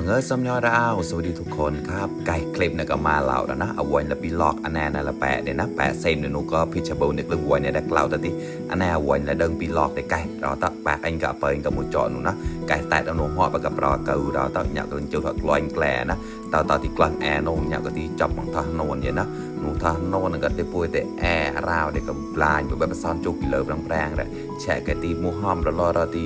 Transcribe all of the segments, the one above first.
เงินสำเนาดาวสวัสดีทุกคนครับไก่คลิปเนี่ยก็มาเล่าแล้วนะเอาไว้ละปีหลอกอันแน่นั่นละแปะเนี่ยนะแปะเซมเนี่ยนูก็พิชบูเนี่ยเรื่องวัวเนี่ยได้กล่าวแต่ที่อันแน่วัวเนี่ยเดินปีหลอกได้ไก่เราตักแปะอันกับเปิลกับมูจอนูนะไก่แต่เอาหนูห่อไปกับรอเกลือเราตักอยากเล่นจุดหักลอยแกลนะตอนที่กลางแอร์นูอยากก็ที่จับของทางโนนเนี่ยนะหนูทางโนนก็ได้ป่วยแต่แอร์ราวเด็กกับลายแบบซ่อนจุกเหลือแรงๆเลยแฉะกตีมูห้อมรอตี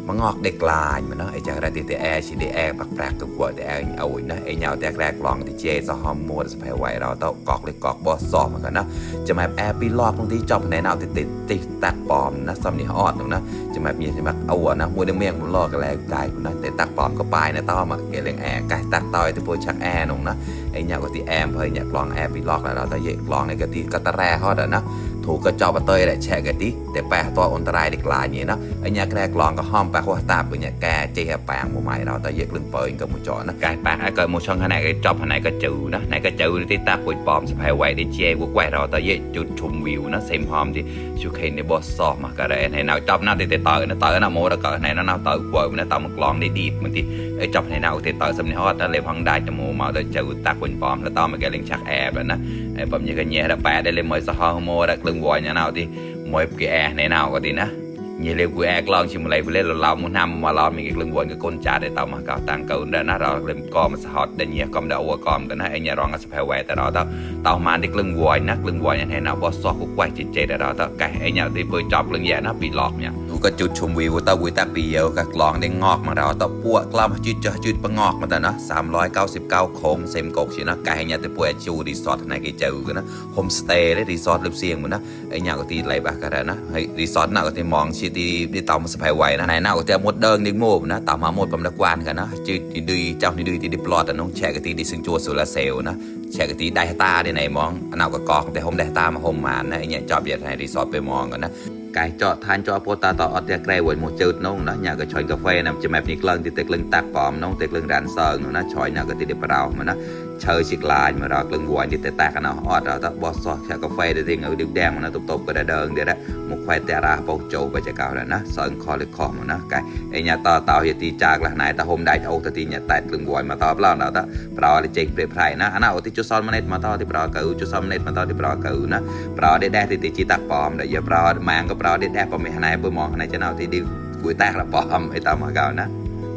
มันงอกได้กลายมันเนาะไอ้จากอะไรแต่แอร์ชิดแอร์ปักแปลกตัวกว่าแต่แอร์เอาอีกนะไอ้เหงาแต่แรกลองที่เจสฮอมมัวสะพายไหวเราต้องกอกเลยกอกบอสซอมเหมือนกันนะจะมาแอร์ปีลอกบางทีจอบในหนาวติดตักปอมนะซ้ำนี่ฮอดตรงนะจะมามีใช่ไหมเอาหัวนะมัวเมี่ยงมันลอกกันแล้วกายนะแต่ตักปอมก็ไปนะต้อมาเกลียงแอร์กายตักต่อยแต่พวกชักแอร์นงนะไอ้เหงาก็ที่แอร์เพยอยากลองแอร์ปีลอกแล้วเราต้องเยกลองในกะทิกะตะแร่ฮอดนะถูกกระจอกปะเตยแหละแฉกะทิแต่แปะตัวอันตรายเด็กลายอย่างนี้นะไอ้เหงาแรกลองก็ห้อมไปหัวตาเป็นอย่างแกเจี๊ยบแปงหมู่ใหม่เราแต่เยกลึงเปิลกับหมู่จอนะกายแปงไอ้เกิดหมู่ช่องขนาดไอ้จอบขนาดก็จืดนะไหนก็จืดที่ตาป่วยปอมสะพายไหวได้เจี๊ยบไหวเราแต่เยกจุดชมวิวนะเซมหอมที่ชูเคนในบอสซอมากระไรในหนาวจอบหน้าติดต่อนะต่อหน้าโมแล้วก็ในหน้าต่อกวยนะต่อมันกลองได้ดีบางทีไอ้จอบในหนาวติดต่อสำเนียงฮอดนั่นเลยพังได้จมูกมาแต่จืดตาป่วยปอมแล้วต่อมาแกเล่นชักแอบแล้วนะไอ้ปอมยังกันแย่แล้วแปะได้เลยมวยสะฮอโมแล้วกลึงวอยเนี่ยหนาวที่มวยกี่แอในหนาวก็ดีนะnhư lêu của e lon chỉ một lấy với lên là một năm mà lon mình cái lưng quần cái con trà để tao mà cao tăng cầu để nó rồi lên co mà hot để nhiều com đậu qua com cái nó anh nhà rong nó sẽ phải quay tại đó tao mà đi lưng quần như thế nào boss so cũng quay chỉ chơi tại đó tao cái anh nhà thì vừa chọc lưng dạ nó bị lọt nha nó có chút chùm view tao buổi ta bị yêu các lon để ngọt mà đó tao pua clam chút ngọt mà tao nó 399 โคม xem cột chỉ nó cái anh nhà thì pua chu resort này cái chữ cái nó homestay đấy resort lớp xiên mà nó anh nhà có tí lấy bạc cái đó resort nào có tí mong đi tàuมาสะพายไหวนะไหนน่าก็จะหมดเดิงดิ้งโม่นะต่อมาหมดผมตะกวานกันนะจืดดีเจ้านี่ดีปลอดแต่น้องแชร์กตีดิซึ่งจัวสุรเซลนะแชร์กตีได้ตาได้ไหนมองอันเอากระกอกแต่ผมได้ตามาผมมานะไอ้เนี่ยจอบเหยียดให้รีสอร์ทไปมองกันนะไก่เจาะทานเจาะโพตาต่ออดเตียไกลหวยหมดจืดน้องนะอยากก็ชอยกาแฟนะจะแบบนี้กลางติดกลึงตักปอมน้องติดกลึงร้านเซิร์นนะชอยน่าก็ติดเปล่ามันนะเชยชิกลายมาเรากลึงวัวติดแต่แตกกันเอาอดเราถ้าบอสซอแค่กาแฟได้ทิ้งเอาดึกแดงมันนะตบก็ได้เดินเดี๋ยวได้หมกไฟแต่ราโปโจไปจะเก่าแล้วนะเซิร์นคอเลยคอมันนะไก่ไอ้เนี่ยต่อเหตุจากละไหนแต่โฮมได้เอาตีเนี่ยแต่กลึงวัวมาต่อเปล่าเราถ้าเปล่าอะไรเจ๊กเปรี้ยไพรนะอันนั้นเอาที่จุดซ้อนมาเน็ตมาต่อที่เปล่าเกิดจุดซ้อนมาเน็ตมาต่อที่เปล่าเกิดนะเปล่าได้ติดจีตักปอมเดี๋ยวเปล่าแมงก็เปล่าได้ปอมไม่หายไปมองในจะเอาที่ดิกุยแตกละปอมไอ้ตามมาเก่านะ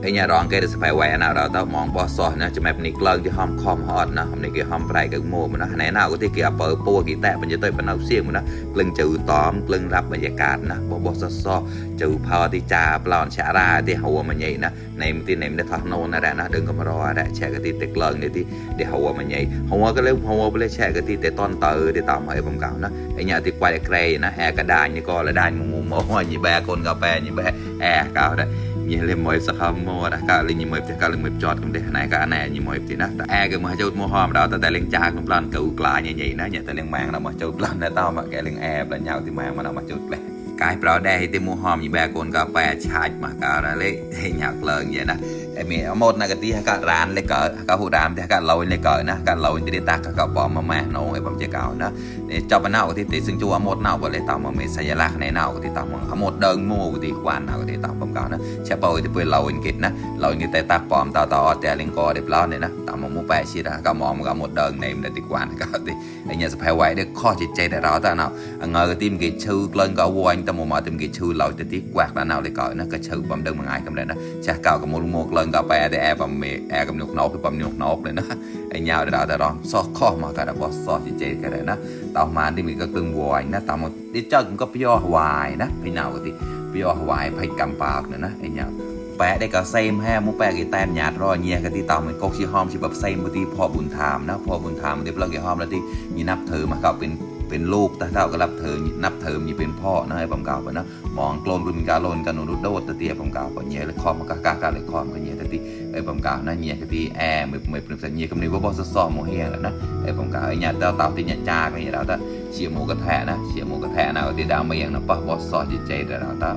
ไอ้เนี่ยร้องแกจะสบายไหวนะเราต้องมองบอสซอนะจะแบบนี้กลางที่ห้อมคอมฮอตนะในกี่ห้อมไพรกับโม่มันนะไหนหน้าก็ที่เกี่ยวเปิดปูกี่แตะมันจะต้อยเป็นเอาเสียงมันนะกลึงจืดตอมกลึงรับบรรยากาศนะบอสซอจืดพอที่จ่าปลอนชาราที่หัวมันใหญ่นะในที่ไหนมันได้ทอดโน่นนะแหละนะเดินก็มารอได้แช่กะทิเตะกลางในที่หัวมันใหญ่หัวก็เลยหัวไปเลยแช่กะทิเตะตอนเตอที่ตามมาไอ้ผมเก่านะไอ้เนี่ยที่ควายเกรย์นะแอร์กระดานนี่ก็ละได้มุมยี่แบคนกาแฟยี่แบแอร์เก่าได้ยี่เลยมวยสครับโม่นะก็เลยยี่มวยจะก็เลยมวยจอดกันได้ไหนก็อันไหนยี่มวยที่นะแต่แอร์ก็มาจุดโม่หอมเราแต่เลี้ยงจากน้ำปลาเก่ากลายใหญ่ๆนะเนี่ยแต่เลี้ยงแมงเรามาจุดปลาในเต้ามาแกเลี้ยงแอร์ปลาเหยาที่แมงมันเอามาจุดเลยกายเปล่าได้ที่โม่หอมยี่แบคนกาแฟชามาก็อะไรให้เหยาเกลืออย่างนะไอ้เมียหมดนะก็ที่ก็ร้านเลยก็ก็หูดามที่ก็เราเลยก็นะก็เราที่ได้ตักก็ปอมมาโน่ไอ้ผมจะเก่านะเนี่ยเจ้าบ้านเน่าที่ติดซึ่งจัวหมดเน่าก็เลยต่อมาเมสัญลักษณ์ในเน่าก็ที่ต่อมาหมดเดินโม่ก็ที่ควานเน่าก็ที่ต่อผมเก่านะเช่นเปล่าที่เป็นเราอังกฤษนะเราอังกฤษแต่ตักปอมต่อแต่ลิงกอเด็บล้อเนี่ยนะต่อมาหมู่แปะชีนะก็มองมันก็หมดเดินในมันที่ควานก็ที่ไอ้เนี่ยสะพายไหวได้ข้อจิตใจแต่เราแต่เน่าเงยทีมกิจชื่อเล่นก็วนแต่หมู่มาทีมกิจชื่อเราจะที่แกวกแล้วเน่าเลยก็นะก็ชื่อผมเดินมาไงกันเลยนะเช่นเก่ากับโมเล่นก็ไปแต่แอร์ผมแอร์กับนกนกคือผมนกนกเลยนะไอ้ยาวแต่เราซอกข้อมากันบอสซอจิตใจกันเลยนะต่อมาที่มีก็กลึงวายนะต่อมาที่เจ้าก็ไปย่อวายนะพี่นาวก็ที่ไปย่อวายไปกำปากเนี่ยนะไอ้ยาวแปะได้ก็เซมแห่มุแปะกี่แต้มหยาดรอเงียกันที่ต่อมันก็ชี้ห้อมชี้แบบเซมที่พ่อบุญธรรมนะพ่อบุญธรรมที่เปล่ากี่ห้อมแล้วที่มีนับเธอมาเขาเป็นลูกแต่เขาก็รับเธอนับเธอมีเป็นพ่อนะไอ้ผมเก่าไปนะมองโกลนเป็นการโลนกันหนูโดดตะเตียผมเก่าไปเงี้ยเลยคอมก็กาเลยคอมก็เงี้ยตะตีไอ้ผมเก่านะเงี้ยตะตีแอร์ไม่เป็นสัญญาคำนี้ว่าบอสซ้อมโมเฮียแล้วนะไอ้ผมเก่าไอ้เนี่ยเต่าที่เนี่ยจ้าก็เนี่ยเราแต่เชียร์หมูกระแทะนะเชียร์หมูกระแทะนะที่ดาวไม่ยังนะปะบอสซ้อจิตใจแต่เราแต่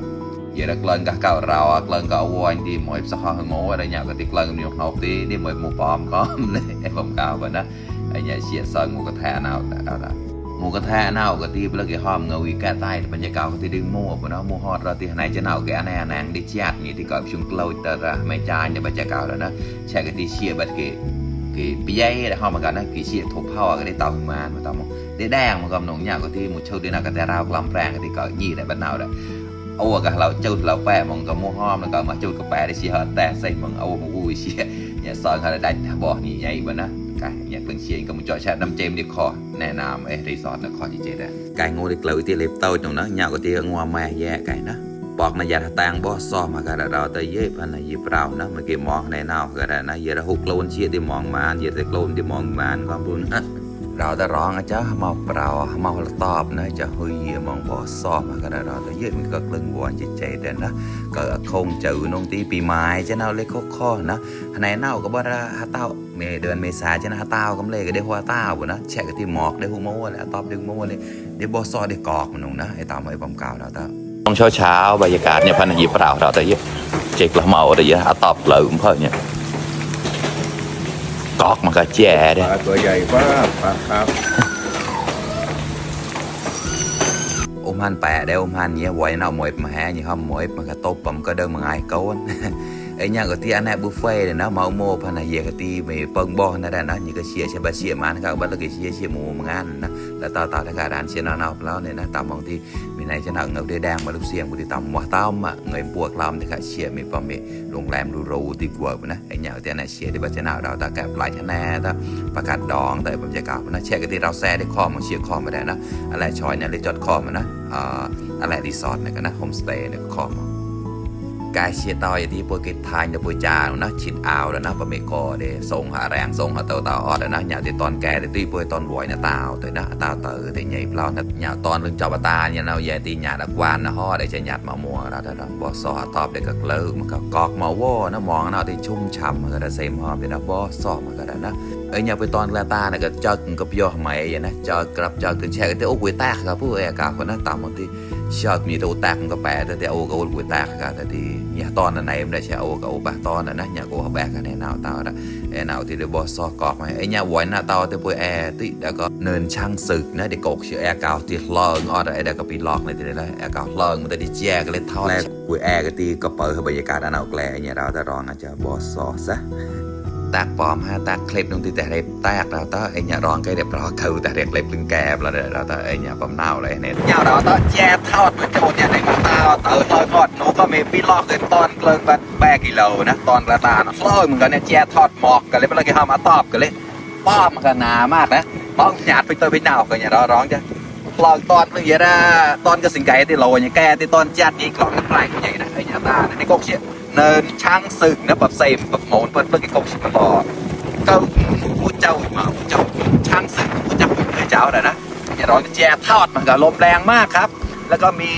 อย่าเกลิ่นกับเก่าเราเกลิ่นกับวัวที่หมวยสะฮอหงออะไรเนี่ยก็ที่เกลิ่นกับหยกนกที่หมวยหมูปอมก็เลยไอ้ผมเก่าไปนะไอ้เนี่ยเชียร์ซ้อนหมูกระแทะเราแต่ห หมูกระทะเน่ากะทิแล้วก็หอมเงาวีแก่ใต้บรรยากาศก็ที่ดึงมั่วปะเนาะมั่วฮอดเราที่ไหนจะเน่าแก่แน่นางดิจัดนี่ที่ก่อนชุงเกลาแต่ละไม่จานเนี่ยบรรยากาศแล้วนะแช่กะทิเชียบัดเกปีใหญ่ได้หอมเหมือนกันนะกี่เชียทบเผาก็ได้เต่าขึ้นมาเต่าได้แดงมันก็หนุ่มเนี่ยก็ที่หมูเช่าดีนะก็แต่เรากลำแรงก็ที่ก่อนยี่ได้บัดเน่าได้เอากับเราจุดเราแปะมันก็มั่วหอมแล้วก็มาจุดกับแปะได้เชียแต่ใส่มันเอามาวุ้ยเชียเนี่ยซอยเขาได้บอกนี่ใหญ่บ้านะไก่เนี่ยเพิ่งเชียงก็มึงจ่อแช่น้ำเจมดีคอแนะนำรีสอร์ทนะคอจีเจได้ไก่งูได้เกลือที่เล็บเต้าตรงนั้นเนี่ยก็ที่งัวแม่แย่ไก่นะปอกในยาตางบ่ซ้อมากันเราแต่เย่พันในยีเปล่านะเมื่อกี้มองในนาวก็ได้นะเยอะหุกโลนเชียที่มองมาเยอะแต่โลนที่มองมาก็บุญนะเราจะร้องอาจจะเมาเปล่าเมาตอบนะจะเฮ้ยมองบ่ซ้อมากันเราแต่เย่มันก็กลึงวัวจิตใจเด่นนะก็คงจะนงตีปีไม้จะเน่าเล็กข้อนะในเน่าก็บ่ได้ฮะเต้าเดือนเมษาจะนะฮะเต้ากำเล่ก็ได้หัวเต้าบุญนะแฉกที่หมอกได้หัวมัวเลยตอบได้หัวมัวเลยได้บ่ซ้อได้กอกมันนะไอ้ตามไอ้ผมกล่าวเราเต้าต้องเช้าบรรยากาศเนี่ยพันธุ์ยีเปล่าเราแต่เยอะเจ๊กละเมาแต่เยอะตอบเลยผมเพิ่มเนี่ยกอกมันก็แย่เลยตัวใหญ่มากครับฮันแปะได้ฮันเนี่ยไว้เนาะหมวยมาแห่ยี่ห้อหมวยมันก็ตบผมก็เดินมาไงก้นไอ้เนี่ยก็ที่อันนี้บุฟเฟ่เลยนะเมาโม่พันธุ์เยอะก็ที่ไม่เปิงบ่อนั่นแหละนะนี่ก็เชียร์ใช่ปะเชียร์มันก็บ้านเราก็เชียร์หมูมังงานนะแล้วต่อถ้าการเชียร์นาวแล้วเนี่ยนะตามบางที่มีไหนจะหนักเงาได้แดงมาลูกเสียงบุตรต่ำว่าต้อมอ่ะเงยปวกลำที่ขาเชียร์มีปอมมีโรงแรมรูดีกว่านะไอ้เนี่ยที่อันนี้เชียร์ที่บ้านจะหนาวเราตาแก่ปลายชะแน่ตาประกาศดองแต่บรรยากาศนะเชียร์ก็ที่เราแซ่ได้คอมันเชียร์คอมาได้นะอะไรชอยเนี่ยเลยจอดคอมันนะอะไรรีสอร์ทเนี่ยกันนะโฮมสเตย์เนี่ยคอมกายเชียต่อยที่ปวยกิทานจะปวยจานนะชิดเอาแล้วนะปะเมกอเดส่งหาแรงส่งหาเต่าออดแล้วนะอย่าที่ตอนแก่ที่ปวยตอนรวยนะเต่าแต่นะเต่าแต่ใหญ่เปล่านะอย่าตอนเรื่องจอบตาเนี่ยเราอย่าตีหยาดกวานนะห่อได้จะหยาดมามัวเราแต่เราบอสอตอบได้ก็เลิกมันก็กอกมาว่นะมองนะที่ชุ่มฉ่ำมันก็ได้เซมหอมเลยนะบอสอมันก็ได้นะอย่าไปตอนแรตาเนี่ยก็เจอกับย่อใหม่อย่างนะเจอกลับเจอกันแชร์กันแต่โอ้กุยแตกครับผู้เอกาคนนั้นตามบางทีชอบมีตัวแตกมันก็แปลแต่โอ้ก็กุยแตกครับแต่ที่เนี่ยตอนนั้นไหนมันได้แชร์โอ้ก็โอ้บะตอนนั้นนะเนี่ยโอ้แบกกันในหนาวเตาละหนาวที่เดี๋ยวบอสซอกอกมาเนี่ยวันหน้าเตาแต่พวยที่แล้วก็เนินช่างศึกนะเด็กกชื่อเก่าที่ลองออดเดี๋ยวก็ปีหลอกในที่นี่แหละเก่าลองมันจะได้แจกเลยเท่าแรกพวยก็ตีก็เปิดบรรยากาศหนาวแกลเนี่ยเราจะร้องอาจจะบอสซอซะตากปอมฮะตากคลิปตรงที่แต่เล็บแตกเราต้องไอ้เนี่ยร้องใกล้เด็บรอคือแต่เด็กเล็บลึงแกบเราต้องไอ้เนี่ยปั๊มเน่าเลยเนี่ยเราต้องแย่ทอดมันโจดเนี่ยในมาตาเตยทอดหนูก็มีพี่ลอกเลยตอนเกลือแปะกิโลนะตอนกระตาเนาะเล่าเหมือนกันเนี่ยแย่ทอดหมอกกันเลยเวลาแกเข้ามาตอบกันเลยป้อมมันก็หนามากนะป้อมหยาดไปเตยไปหนาวกันเนี่ยเราร้องจะลองตอนเมื่อกี้นะตอนกระสิงไก่ที่โลเนี่ยแกที่ตอนจัดนี่กล่องน้ำปลายใหญ่นะไอ้เนี่ยตาในกกเชี่ยเนินช่างศึกนะแบบเซมแบบโมนเปิดเพื่อกี่กบชิมบอก็ผู้เจ้ามาผู้เจ้าช่างศึกผู้เจ้าเป็นเจ้านะอย่าร้อนแย่ทอดมันก็ลมแรงมากครับแล้วก็มี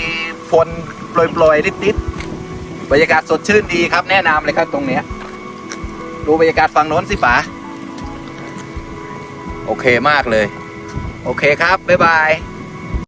ฝนโปรยนิดๆบรรยากาศสดชื่นดีครับแนะนำเลยครับตรงเนี้ยดูบรรยากาศฝั่งโน้นสิป๋าโอเคมากเลยโอเคครับบ๊ายบาย